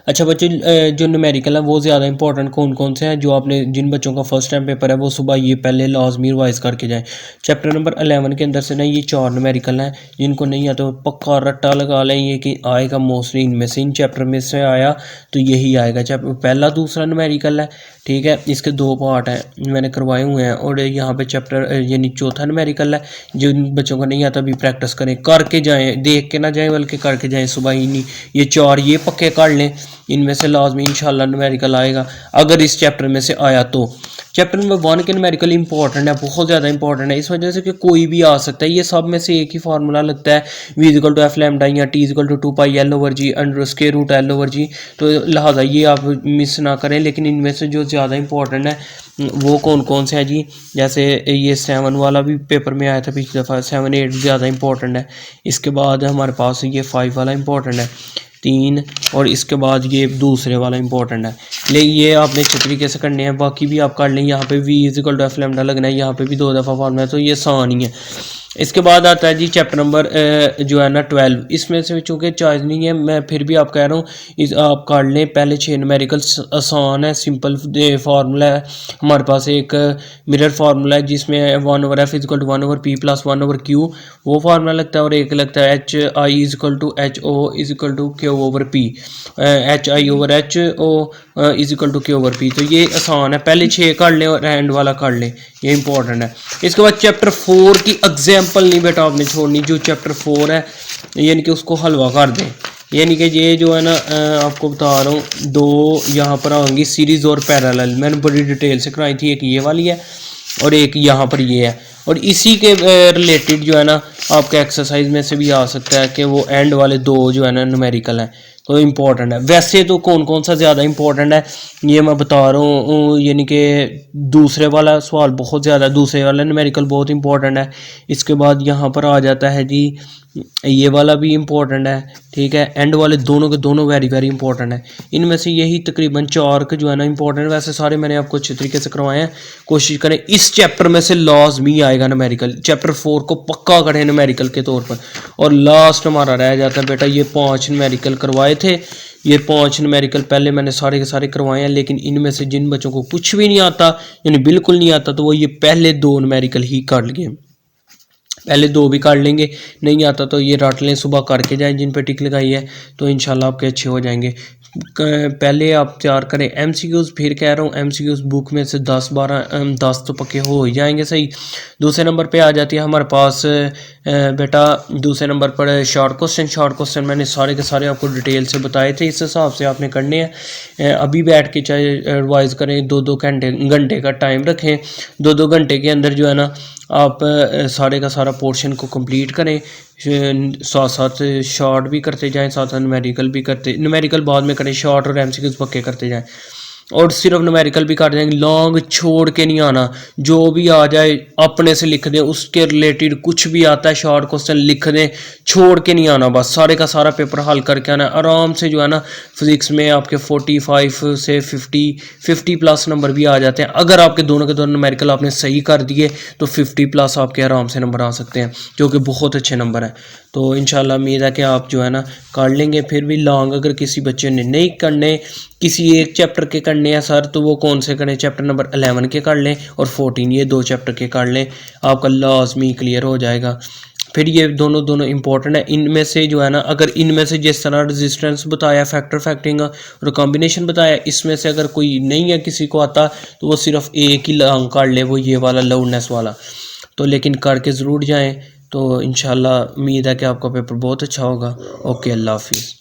अच्छा बच्चों, जो न्यूमेरिकल है वो ज़्यादा इंपॉर्टेंट कौन कौन से हैं, जो आपने जिन बच्चों का फर्स्ट टाइम पेपर है वो सुबह ये पहले लाजमी रिवाइज करके जाएं। चैप्टर नंबर 11 के अंदर से ना ये 4 न्यूमेरिकल हैं, जिनको नहीं आता तो पक्का रट्टा लगा लें ये कि आएगा मोस्टली इनमें से, इन चैप्टर में से आया तो यही आएगा। चैप्टर पहला दूसरा न्यूमेरिकल है, ठीक है, इसके 2 पार्ट हैं मैंने करवाए हुए हैं। और यहाँ पे चैप्टर यानी चौथा न्यूमेरिकल है, जिन बच्चों को नहीं आता अभी प्रैक्टिस करें, करके जाएं, देख के ना जाएं बल्कि करके जाएं सुबह ही। नहीं ये 4 ये पक्के कर लें, इनमें से लाजमी इंशाल्लाह न्यूमेरिकल आएगा अगर इस चैप्टर में से आया तो। चैप्टर नंबर 1 के न्यूमेरिकल इंपॉर्टेंट है, बहुत ज़्यादा इंपॉर्टेंट है, इस वजह से कि कोई भी आ सकता है। ये सब में से एक ही फार्मूला लगता है, v=f लैम्डा या t=2 पाई l/g under square root l/g। तो लिहाजा ये आप मिस ना करें। लेकिन इनमें से जो ज़्यादा इंपॉर्टेंट है वो कौन कौन से हैं जी, जैसे ये 7 वाला भी पेपर में आया था पिछली दफ़ा, 7 8 ज़्यादा इंपॉर्टेंट है। इसके बाद हमारे पास ये 5 वाला इंपॉर्टेंट है 3, और इसके बाद ये दूसरे वाला इंपॉर्टेंट है। लेकिन ये आपने अच्छे तरीके से करने हैं, बाकी भी आप कर लें। यहाँ पे v=f लैम्डा लगना है, यहाँ पे भी 2 दफ़ा फार्मूला है, तो ये आसान ही है। इसके बाद आता है जी चैप्टर नंबर जो है ना 12। इसमें से चूँकि चॉइस नहीं है, मैं फिर भी आप कह रहा हूँ इस आप कर लें। पहले 6 न्यूमेरिकल्स आसान है, सिंपल फार्मूला है। हमारे पास एक मिरर फार्मूला है जिसमें 1/f = 1/p + 1/q वो फार्मूला लगता है, और एक लगता है HI = HO = Q/P, HI/HO = Q/P। तो ये आसान है, पहले 6 कर लें और एंड वाला कर लें, ये इंपॉर्टेंट है। इसके बाद चैप्टर 4 की एग्जाम्पल नहीं बेटा आपने छोड़नी, जो चैप्टर 4 है यानी कि उसको हलवा कर दें। यानी कि ये जो है ना आपको बता रहा हूँ, 2 यहाँ पर आएंगी सीरीज़ और पैरेलल, मैंने बड़ी डिटेल से कराई थी। एक ये वाली है और एक यहाँ पर ये है, और इसी के रिलेटेड जो है ना आपके एक्सरसाइज में से भी आ सकता है कि वो एंड वाले 2 जो है ना न्यूमेरिकल हैं, तो इम्पॉर्टेंट है। वैसे तो कौन कौन सा ज़्यादा इंपॉर्टेंट है ये मैं बता रहा हूँ, यानी कि दूसरे वाला सवाल बहुत ज़्यादा, दूसरे वाला न्यूमेरिकल बहुत इंपॉर्टेंट है। इसके बाद यहाँ पर आ जाता है जी ये वाला भी इम्पोर्टेंट है, ठीक है। एंड वाले दोनों के दोनों वेरी वेरी इंपॉर्टेंट है। इनमें से यही तकरीबन 4 के जो है ना इंपॉर्टेंट, वैसे सारे मैंने आपको अच्छे तरीके से करवाए हैं। कोशिश करें इस चैप्टर में से लाजमी आएगा न्यूमेरिकल, चैप्टर 4 को पक्का करें न्यूमेरिकल के तौर पर। और लास्ट हमारा रह जाता है बेटा, ये 5 न्यूमेरिकल करवाए थे, ये 5 न्यूमेरिकल पहले मैंने सारे के सारे करवाए हैं। लेकिन इनमें से जिन बच्चों को कुछ भी नहीं आता यानी बिल्कुल नहीं आता, तो वो ये पहले 2 न्यूमेरिकल ही कर लिए, पहले 2 भी कर लेंगे। नहीं आता तो ये रट लें, सुबह करके जाएं जिन पे टिक लगाई है, तो इंशाल्लाह आपके अच्छे हो जाएंगे। पहले आप तैयार करें MCQs, फिर कह रहा हूँ MCQs बुक में से 10 तो पक्के हो ही जाएंगे सही। दूसरे नंबर पे आ जाती है हमारे पास बेटा, दूसरे नंबर पर शॉर्ट क्वेश्चन मैंने सारे के सारे आपको डिटेल से बताए थे, इस हिसाब से आपने करने हैं। अभी बैठ के चाहे रिवाइज़ करें, 2-2 घंटे का टाइम रखें, 2-2 घंटे के अंदर जो है ना आप सारे का सारा पोर्शन को कंप्लीट करें, साथ साथ शॉर्ट भी करते जाएं, साथ साथ न्यूमेरिकल भी करते, न्यूमेरिकल बाद में करें, शॉर्ट और MCQs पक्के करते जाएं, और सिर्फ न्यूमेरिकल भी कर देंगे। लॉन्ग छोड़ के नहीं आना, जो भी आ जाए अपने से लिख दें, उसके रिलेटेड कुछ भी आता है शॉर्ट क्वेश्चन लिख दें, छोड़ के नहीं आना, बस सारे का सारा पेपर हल करके आना आराम से। जो है ना फिजिक्स में आपके 45 से 50+ नंबर भी आ जाते हैं। अगर आपके दोनों के दोनों न्यूमेरिकल आपने सही कर दिए तो 50+ आपके आराम से नंबर आ सकते हैं, जो कि बहुत अच्छे नंबर हैं। तो इंशाल्लाह उम्मीद है कि आप जो है ना कर लेंगे। फिर भी लॉन्ग अगर किसी बच्चे ने नहीं करने, किसी एक चैप्टर के करने हैं सर, तो वो कौन से करें, चैप्टर नंबर 11 के कर लें और 14 ये 2 चैप्टर के कर लें, आपका लाजमी क्लियर हो जाएगा। फिर ये दोनों इंपॉर्टेंट है। इनमें से जो है ना, अगर इनमें से जिस तरह रेजिस्टेंस बताया, फैक्टर फैक्टरिंग और कॉम्बिनेशन बताया, इसमें से अगर कोई नहीं है किसी को आता तो वो सिर्फ एक ही लॉन्ग कर ले, वो ये वाला लाउडनेस वाला। तो लेकिन करके ज़रूर जाएं, तो इंशाल्लाह उम्मीद है कि आपका पेपर बहुत अच्छा होगा। ओके, अल्लाह हाफिज़।